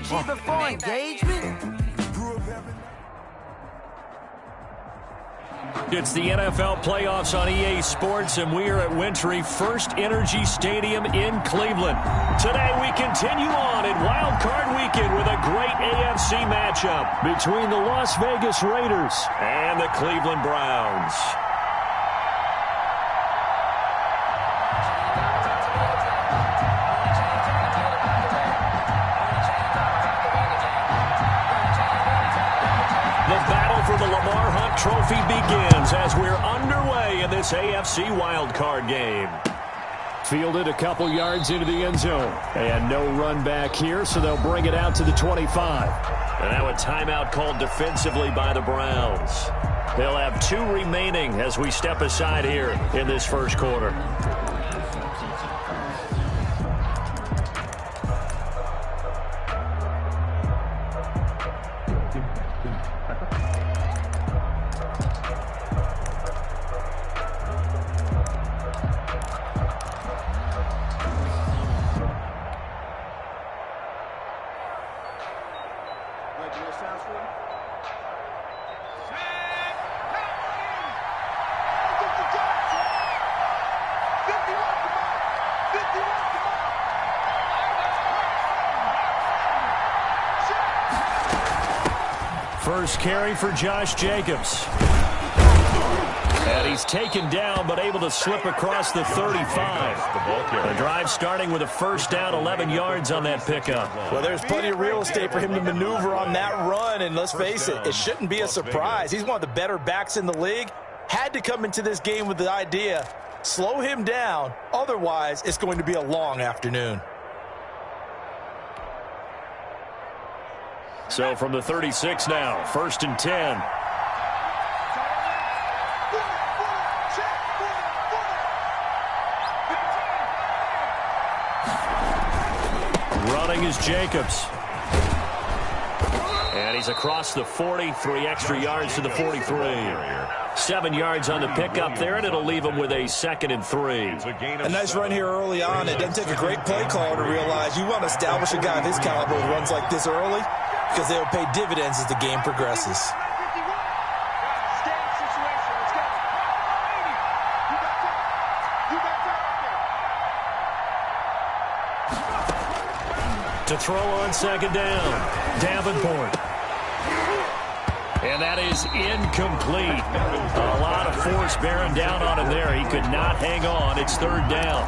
strategy before engagement? It's the NFL playoffs on EA Sports, and we are at Wintry First Energy Stadium in Cleveland. Today we continue on in Wild Card Weekend with a great AFC matchup between the Las Vegas Raiders and the Cleveland Browns. The Lamar Hunt Trophy begins as we're underway in this AFC wildcard game. Fielded a couple yards into the end zone. And no run back here, so they'll bring it out to the 25. And now a timeout called defensively by the Browns. They'll have 2 remaining as we step aside here in this first quarter. First carry for Josh Jacobs. And he's taken down, but able to slip across the 35. The drive starting with a first down, 11 yards on that pickup. Well, there's plenty of real estate for him to maneuver on that run, and let's face it, it shouldn't be a surprise. He's one of the better backs in the league. Had to come into this game with the idea, slow him down, otherwise it's going to be a long afternoon. So from the 36 now, 1st and 10. Running is Jacobs. And he's across the 40, 3 extra yards to the 43. 7 yards on the pickup there, and it'll leave him with a 2nd and 3. A nice run here early on. It doesn't take a great play caller to realize you want to establish a guy of his caliber who runs like this early, because they'll pay dividends as the game progresses. To throw on 2nd down, Davenport. And that is incomplete. A lot of force bearing down on him there. He could not hang on. It's 3rd down.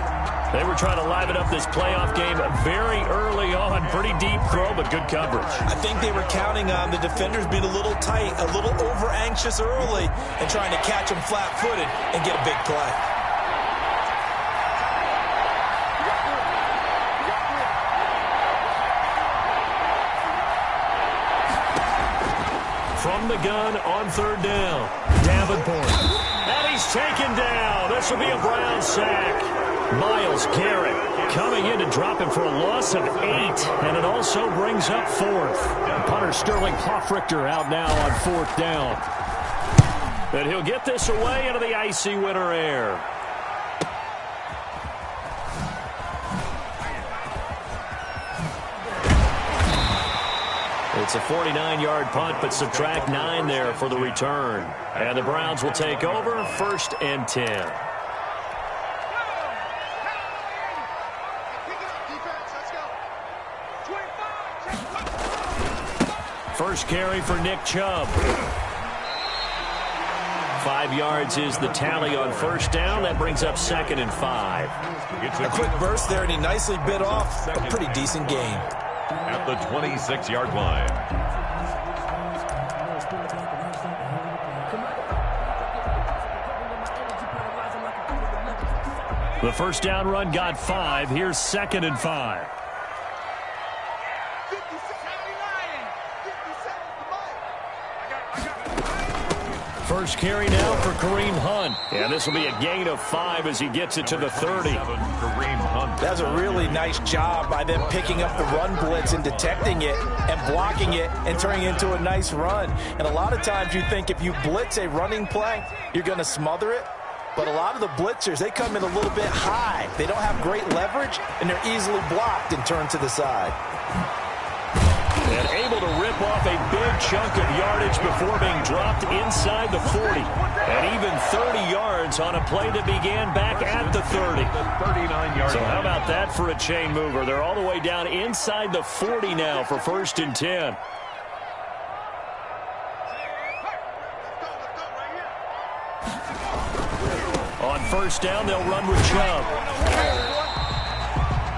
They were trying to liven up this playoff game very early on. Pretty deep throw, but good coverage. I think they were counting on the defenders being a little tight, a little over-anxious early, and trying to catch them flat-footed and get a big play. From the gun on 3rd down, Davenport. And he's taken down. This will be a Brown sack. Myles Garrett coming in to drop him for a loss of 8. And it also brings up 4th. Punter Sterling Hofrichter out now on 4th down. And he'll get this away into the icy winter air. It's a 49-yard punt, but subtract 9 there for the return. And the Browns will take over, 1st and 10. First carry for Nick Chubb. 5 yards is the tally on 1st down. That brings up 2nd and 5. A quick burst there, and he nicely bit off a pretty decent gain. At the 26-yard line. The first down run got 5. Here's 2nd and 5. First carry now for Kareem Hunt. And this will be a gain of 5 as he gets it to the 30. That's a really nice job by them picking up the run blitz and detecting it and blocking it and turning it into a nice run. And a lot of times you think if you blitz a running play, you're going to smother it. But a lot of the blitzers, they come in a little bit high. They don't have great leverage, and they're easily blocked and turned to the side. able to rip off a big chunk of yardage before being dropped inside the 40. And even 30 yards on a play that began back at the 30. So how about that for a chain mover? They're all the way down inside the 40 now for 1st and 10. On 1st down, they'll run with Chubb.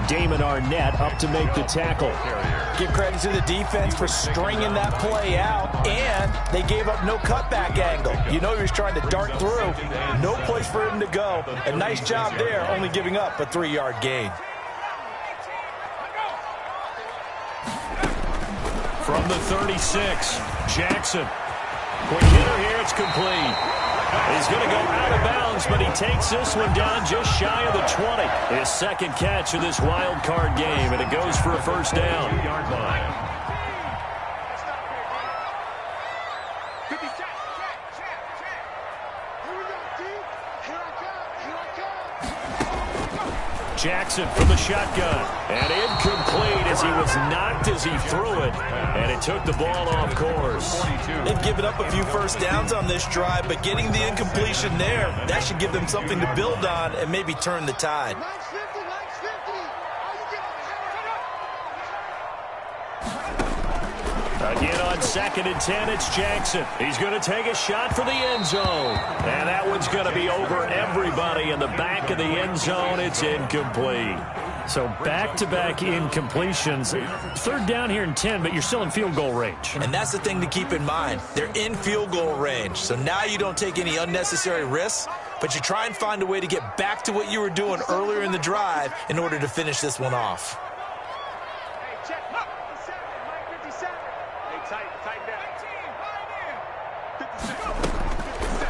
Damon Arnett up to make the tackle. Give credit to the defense for stringing that play out, and they gave up no cutback angle. You know he was trying to dart through. No place for him to go. A nice job there, only giving up a 3-yard gain. From the 36, Jackson. Quick hitter here, it's complete. He's going to go out of bounds, but he takes this one down just shy of the 20. His second catch of this wild card game, and it goes for a 1st down. Jackson from the shotgun, and incomplete as he was knocked as he threw it, and it took the ball off course. They've given up a few 1st downs on this drive, but getting the incompletion there, that should give them something to build on and maybe turn the tide. Again on 2nd and 10, it's Jackson. He's going to take a shot for the end zone. And that one's going to be over everybody in the back of the end zone. It's incomplete. So back-to-back incompletions. 3rd down here and 10, but you're still in field goal range. And that's the thing to keep in mind. They're in field goal range. So now you don't take any unnecessary risks, but you try and find a way to get back to what you were doing earlier in the drive in order to finish this one off.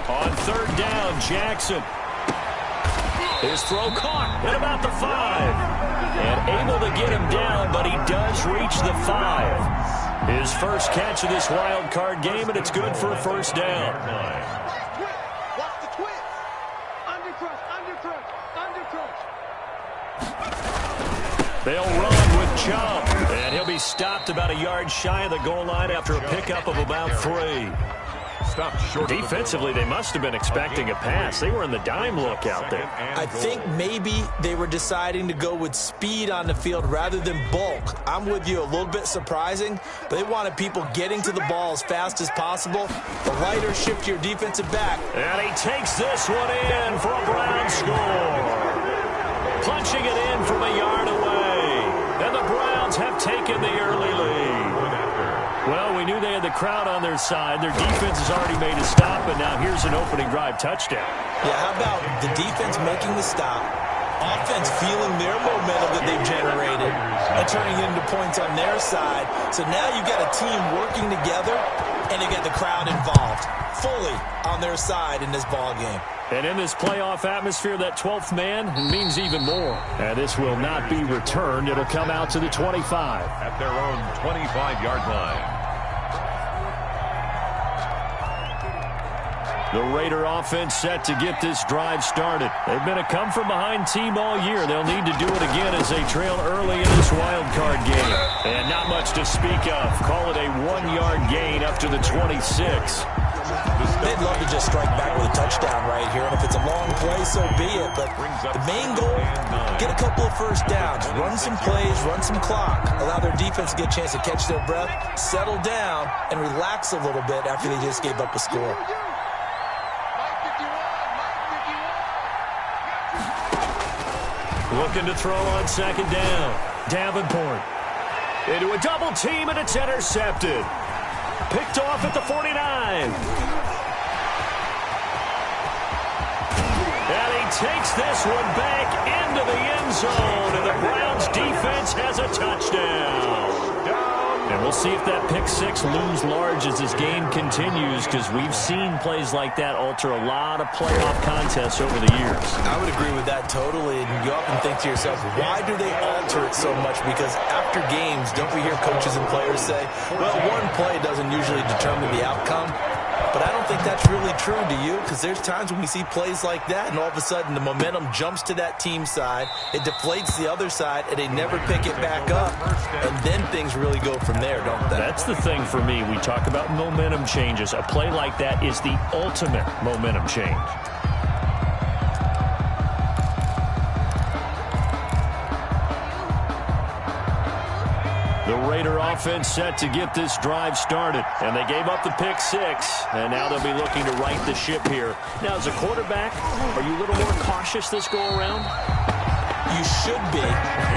On 3rd down, Jackson. His throw caught at about the 5. And able to get him down, but he does reach the 5. His first catch of this wild card game, and it's good for a 1st down. They'll run with Chubb, and he'll be stopped about a yard shy of the goal line after a pickup of about 3. Defensively, they must have been expecting a pass. They were in the dime look out there. I think maybe they were deciding to go with speed on the field rather than bulk. I'm with you, a little bit surprising, but they wanted people getting to the ball as fast as possible. The lighter, shiftier defensive back. And he takes this one in for a Brown score. Punching it in from a yard away. And the Browns have taken the early lead. Well, we knew they had the crowd on their side. Their defense has already made a stop, and now here's an opening drive touchdown. Yeah, how about the defense making the stop, offense feeling their momentum that they've generated, and turning it into points on their side. So now you've got a team working together, and you get the crowd involved fully on their side in this ball game. And in this playoff atmosphere, that 12th man means even more. And this will not be returned. It'll come out to the 25. At their own 25-yard line. The Raider offense set to get this drive started. They've been a come-from-behind team all year. They'll need to do it again as they trail early in this wild card game. And not much to speak of. Call it a 1-yard gain up to the 26. They'd love to just strike back with a touchdown right here. And if it's a long play, so be it. But the main goal, get a couple of 1st downs, run some plays, run some clock, allow their defense to get a chance to catch their breath, settle down, and relax a little bit after they just gave up a score. Looking to throw on 2nd down. Davenport into a double team, and it's intercepted. Picked off at the 49. And he takes this one back into the end zone, and the Browns defense has a touchdown. And we'll see if that pick 6 looms large as this game continues, because we've seen plays like that alter a lot of playoff contests over the years. I would agree with that totally. And you often think to yourself, why do they alter it so much? Because after games, don't we hear coaches and players say, well, one play doesn't usually determine the outcome? But I don't think that's really true, do you? Because there's times when we see plays like that, and all of a sudden the momentum jumps to that team side, it deflates the other side, and they never pick it back up, and then things really go from there, don't they? That's the thing for me. We talk about momentum changes. A play like that is the ultimate momentum change. The Raider offense set to get this drive started. And they gave up the pick six. And now they'll be looking to right the ship here. Now, as a quarterback, are you a little more cautious this go around? You should be,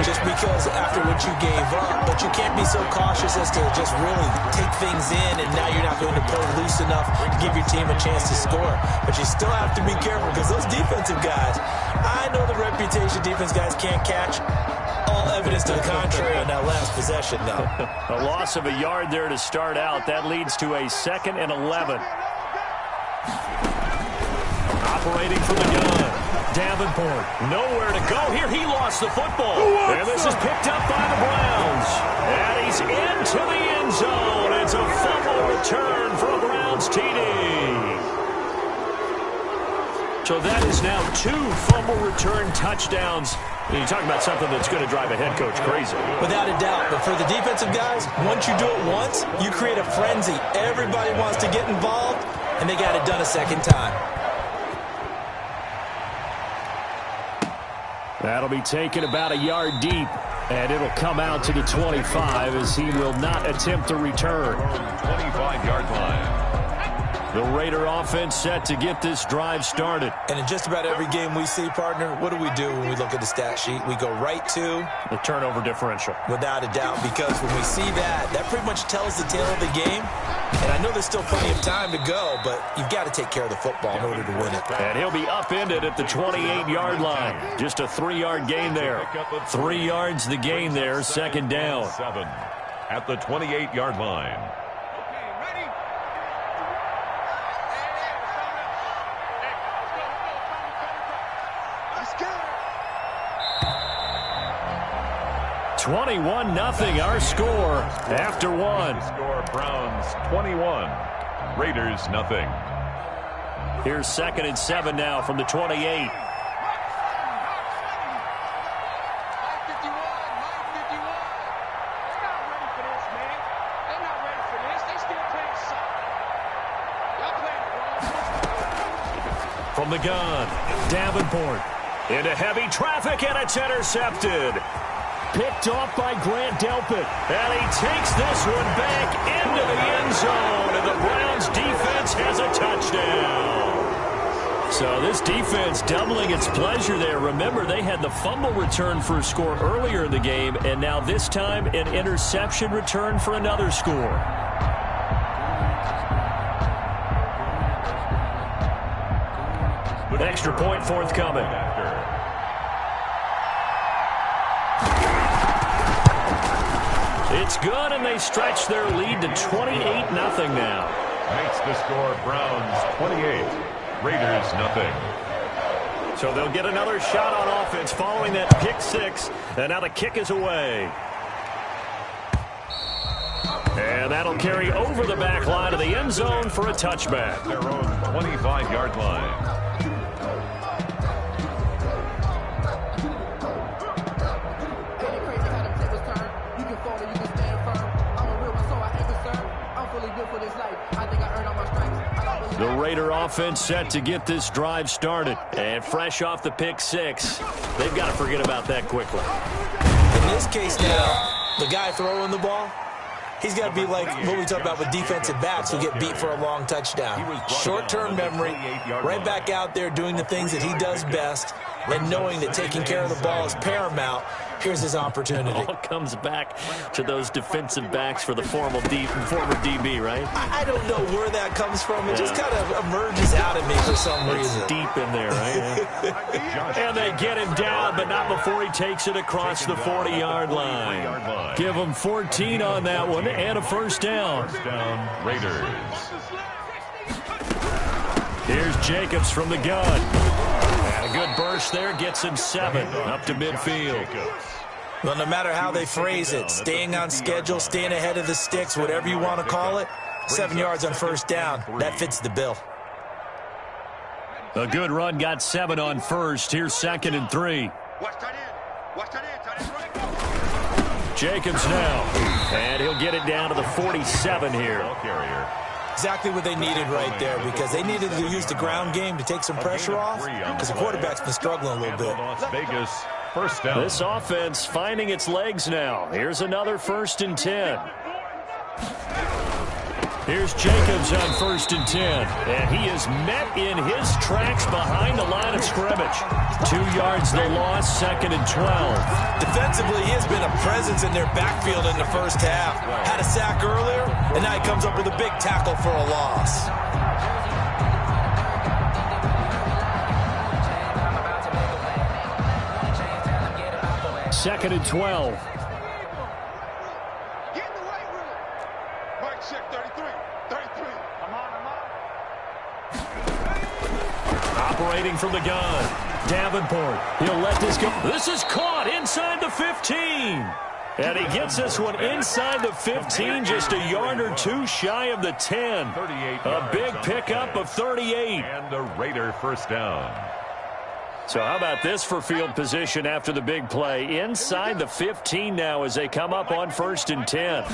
just because after what you gave up. But you can't be so cautious as to just really take things in, and now you're not going to play loose enough to give your team a chance to score. But you still have to be careful, because those defensive guys, I know the reputation defense guys can't catch. All evidence to the contrary on that last possession, though. A loss of a yard there to start out. That leads to a 2nd and 11. Operating from the gun. Davenport, nowhere to go here. He lost the football. And this is picked up by the Browns. And he's into the end zone. It's a fumble return for a Browns TD. So that is now 2 fumble return touchdowns. You talk about something that's going to drive a head coach crazy. Without a doubt. But for the defensive guys, once you do it once, you create a frenzy. Everybody wants to get involved, and they got it done a second time. That'll be taken about a yard deep, and it'll come out to the 25 as he will not attempt a return. 25-yard line. The Raider offense set to get this drive started. And in just about every game we see, partner, what do we do when we look at the stat sheet? We go right to the turnover differential. Without a doubt, because when we see that, that pretty much tells the tale of the game. And I know there's still plenty of time to go, but you've got to take care of the football in order to win it. And he'll be upended at the 28-yard line. Just a 3-yard gain there. 3 yards the gain there, 2nd down. 7 at the 28-yard line. 21-0 our score after 1. Score Browns 21, Raiders nothing. Here's 2nd and 7 now from the 28. From the gun, Davenport into heavy traffic, and it's intercepted. Picked off by Grant Delpit. And he takes this one back into the end zone. And the Browns defense has a touchdown. So this defense doubling its pleasure there. Remember, they had the fumble return for a score earlier in the game. And now this time, an interception return for another score. Extra point forthcoming. It's good, and they stretch their lead to 28-0 now. Makes the score Browns 28, Raiders nothing. So they'll get another shot on offense following that pick six, and now the kick is away. And that'll carry over the back line of the end zone for a touchback. Their own 25-yard line. The Raider offense set to get this drive started. And fresh off the pick six, they've got to forget about that quickly. In this case now, the guy throwing the ball, he's got to be like what we talk about with defensive backs who get beat for a long touchdown. Short-term memory, right back out there doing the things that he does best, and knowing that taking care of the ball is paramount. Here's his opportunity. It all comes back to those defensive backs for the former DB, right? I don't know where that comes from. It just kind of emerges out of me for some reason. It's deep in there, right? And they get him down, but not before he takes it across the 40-yard line. Give him 14 on that one and a first down. First down, Raiders. Here's Jacobs from the gun. And a good burst there gets him 7 up to midfield. Well, no matter how they phrase it, staying on schedule, staying ahead of the sticks, whatever you want to call it, 7 yards on first down. That fits the bill. A good run got 7 on first. Here's 2nd and 3. Jacobs now. And he'll get it down to the 47 here. Exactly what they needed right there, because they needed to use the ground game to take some pressure off, because the quarterback's been struggling a little bit. Las Vegas, first down. This offense finding its legs now. Here's another 1st and 10. Here's Jacobs on 1st and 10. And he is met in his tracks behind the line of scrimmage. 2 yards the loss, 2nd and 12. Defensively, he has been a presence in their backfield in the first half. Had a sack earlier, and now he comes up with a big tackle for a loss. Second and 12. Operating from the gun. Davenport. He'll let this go. This is caught inside the 15. And he gets this one inside the 15, just a yard or two shy of the 10. A big pickup of 38. And a Raider first down. So how about this for field position after the big play? Inside the 15 now as they come up on 1st and 10.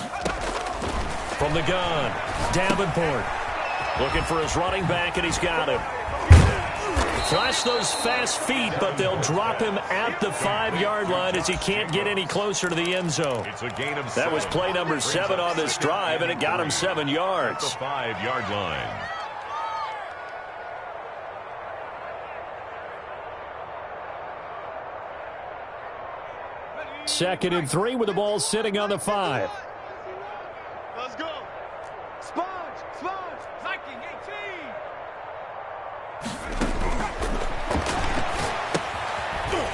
From the gun, Davenport. Looking for his running back, and he's got him. Flash those fast feet, but they'll drop him at the 5-yard line as he can't get any closer to the end zone. It's a gain of 7. That was play number 7 on this drive, and it got him 7 yards. At the 5-yard line. Second and 3 with the ball sitting on the 5. Let's go. Sponge, Viking 18.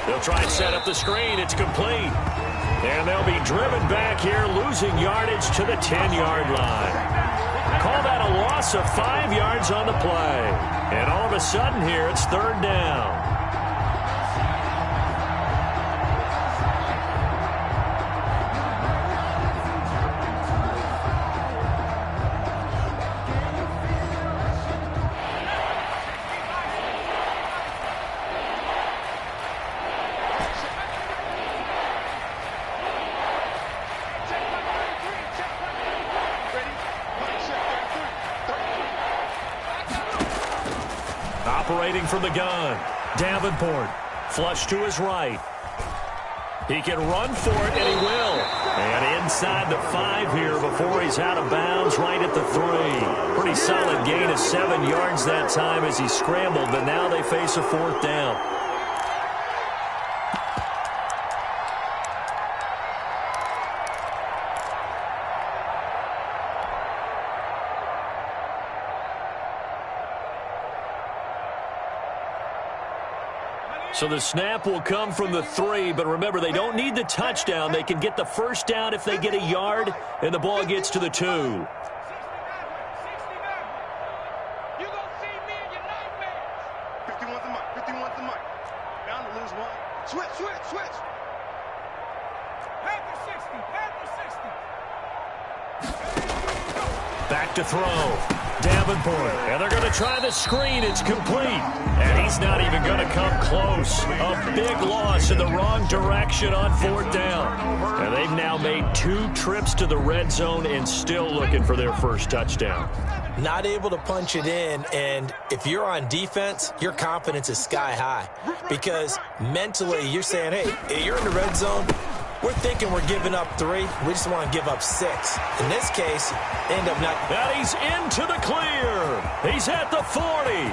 They'll try and set up the screen. It's complete. And they'll be driven back here, losing yardage to the 10-yard line. Call that a loss of 5 yards on the play. And all of a sudden here, it's 3rd down. Operating from the gun, Davenport. Flush to his right. He can run for it, and he will. And inside the 5 here before he's out of bounds right at the 3. Pretty solid gain of 7 yards that time as he scrambled, but now they face a 4th down. So the snap will come from the 3, but remember, they don't need the touchdown. They can get the first down if they get a yard, and the ball gets to the 2. 69. You're going to see me in your nightmares. 51's the mic. 51's the mic. Bound to lose one. Switch. Panther 60. Back to throw. Davenport. And they're going to try the screen. It's complete. And he's not even going to come close. A big loss in the wrong direction on 4th down. And they've now made 2 trips to the red zone and still looking for their first touchdown. Not able to punch it in, and if you're on defense, your confidence is sky high. Because mentally, you're saying, hey, you're in the red zone. We're thinking we're giving up 3. We just want to give up 6. In this case, they end up not. And he's into the clear. He's at the 40,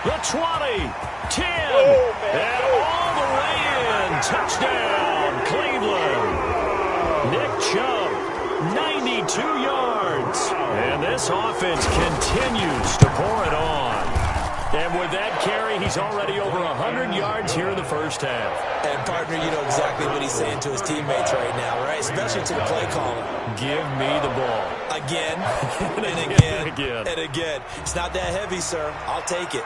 the 20, 10, and all the way in. Touchdown, Cleveland. Nick Chubb, 92 yards. And this offense continues to pour it on. And with that carry, he's already over 100 yards here in the first half. And, partner, you know exactly what he's saying to his teammates right now, right? Especially to the play caller. Give me the ball. Again, and again. It's not that heavy, sir. I'll take it.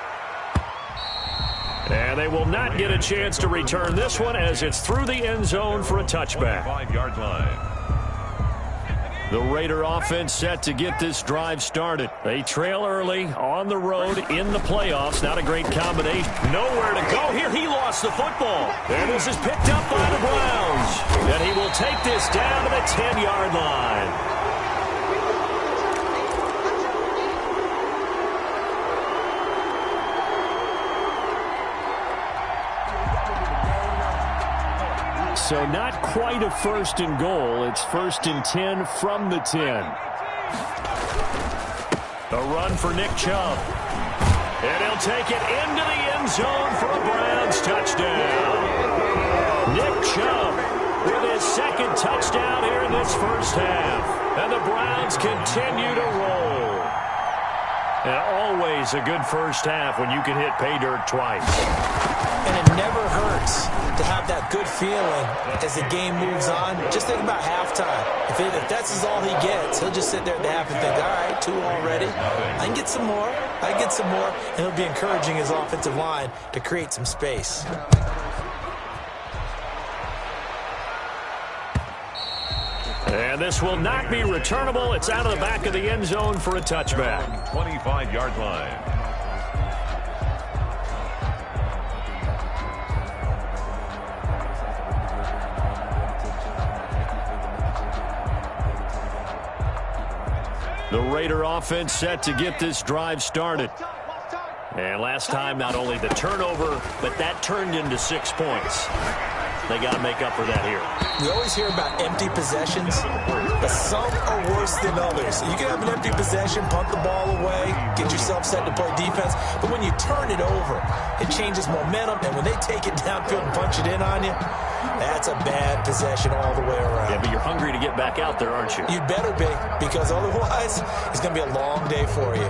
And they will not get a chance to return this one as it's through the end zone for a touchback. 5-yard line. The Raider offense set to get this drive started. They trail early on the road in the playoffs. Not a great combination. Nowhere to go here. He lost the football. And this is picked up by the Browns. And he will take this down to the 10-yard line. So not quite a first and goal. It's first and 10 from the 10. A run for Nick Chubb. And he'll take it into the end zone for a Browns touchdown. Nick Chubb with his second touchdown here in this first half. And the Browns continue to roll. And always a good first half when you can hit pay dirt twice. And it never hurts to have that good feeling as the game moves on. Just think about halftime. If that's all he gets, he'll just sit there at the half and think, all right, 2 already. I can get some more. I can get some more. And he'll be encouraging his offensive line to create some space. And this will not be returnable. It's out of the back of the end zone for a touchback. 25-yard line. The Raider offense set to get this drive started. And last time, not only the turnover, but that turned into 6 points. They got to make up for that here. We always hear about empty possessions, but some are worse than others. You can have an empty possession, punt the ball away, get yourself set to play defense, but when you turn it over, it changes momentum, and when they take it downfield and punch it in on you, that's a bad possession all the way around. Yeah, but you're hungry to get back out there, aren't you? You'd better be, because otherwise, it's going to be a long day for you.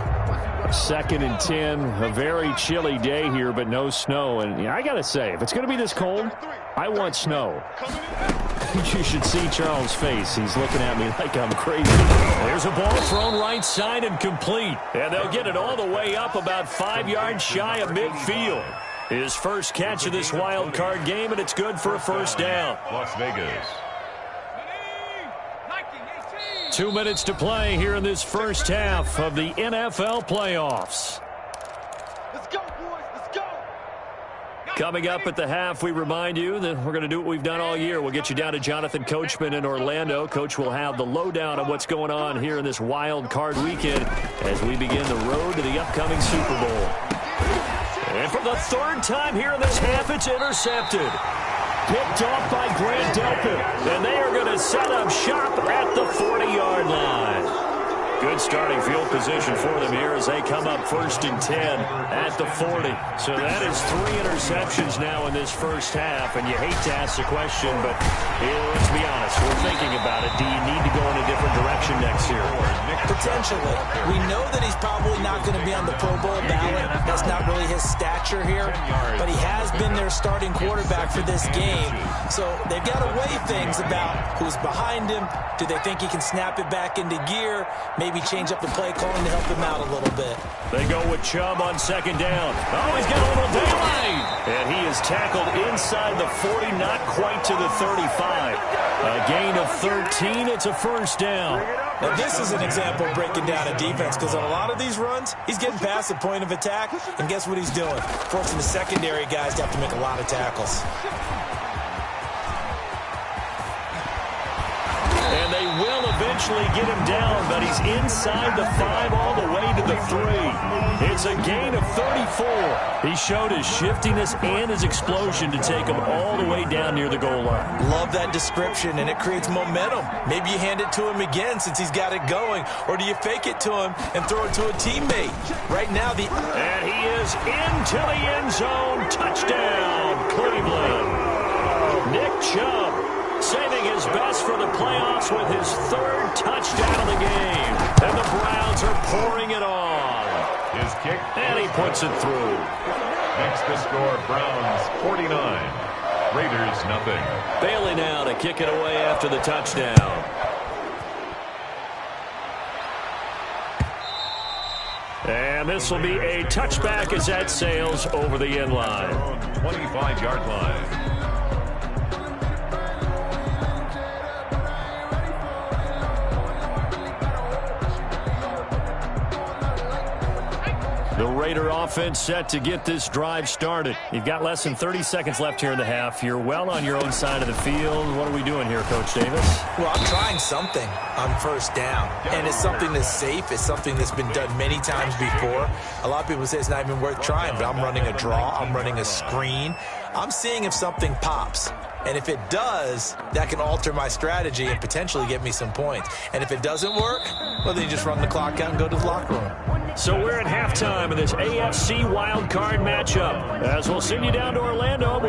Second and 10, a very chilly day here, but no snow. And I got to say, if it's going to be this cold, I want snow. You should see Charles' face. He's looking at me like I'm crazy. There's a ball thrown right side and complete. And they'll get it all the way up about 5 yards shy of midfield. His first catch of this wild card game, and it's good for a first down. Las Vegas. 2 minutes to play here in this first half of the NFL playoffs. Let's go, boys. Let's go. Coming up at the half, we remind you that we're going to do what we've done all year. We'll get you down to Jonathan Coachman in Orlando. Coach will have the lowdown on what's going on here in this wild card weekend as we begin the road to the upcoming Super Bowl. And for the third time here in this half, it's intercepted. Picked off by Grant Delpit. And they are going to set up shop at the 40-yard line. Good starting field position for them here as they come up first and 10 at the 40. So that is 3 interceptions now in this first half. And you hate to ask the question, but let's be honest. We're thinking about it. Do you need to go in a different direction next year? Potentially. We know that he's probably not going to be on the Pro Bowl ballot. That's not really his stature here. But he has been their starting quarterback for this game. So they've got to weigh things about who's behind him. Do they think he can snap it back into gear? Maybe change up the play calling to help him out a little bit. They go with Chubb on second down. Oh, he's got a little daylight. And he is tackled inside the 40, not quite to the 35. A gain of 13. It's a first down. Now, this is an example of breaking down a defense because on a lot of these runs, he's getting past the point of attack, and guess what he's doing? Forcing the secondary guys to have to make a lot of tackles. And they will eventually get him down, but he's inside the 5 all the way to the 3. It's a gain of 34. He showed his shiftiness and his explosion to take him all the way down near the goal line. Love that description, and it creates momentum. Maybe you hand it to him again since he's got it going, or do you fake it to him and throw it to a teammate? Right now, And he is into the end zone. Touchdown, Cleveland. Nick Chubb saving his best for the playoffs with his 3rd touchdown of the game. And the Browns are pouring it on. His kick. And he puts it through. Makes the score Browns 49. Raiders nothing. Bailey now to kick it away after the touchdown. And this will be a touchback as that sails over the end line. 25-yard line. The Raider offense set to get this drive started. You've got less than 30 seconds left here in the half. You're well on your own side of the field. What are we doing here, Coach Davis? Well, I'm trying something on first down, and it's something that's safe. It's something that's been done many times before. A lot of people say it's not even worth trying, but I'm running a draw. I'm running a screen. I'm seeing if something pops. And if it does, that can alter my strategy and potentially get me some points. And if it doesn't work, well, then you just run the clock out and go to the locker room. So we're at halftime of this AFC wildcard matchup. As we'll send you down to Orlando.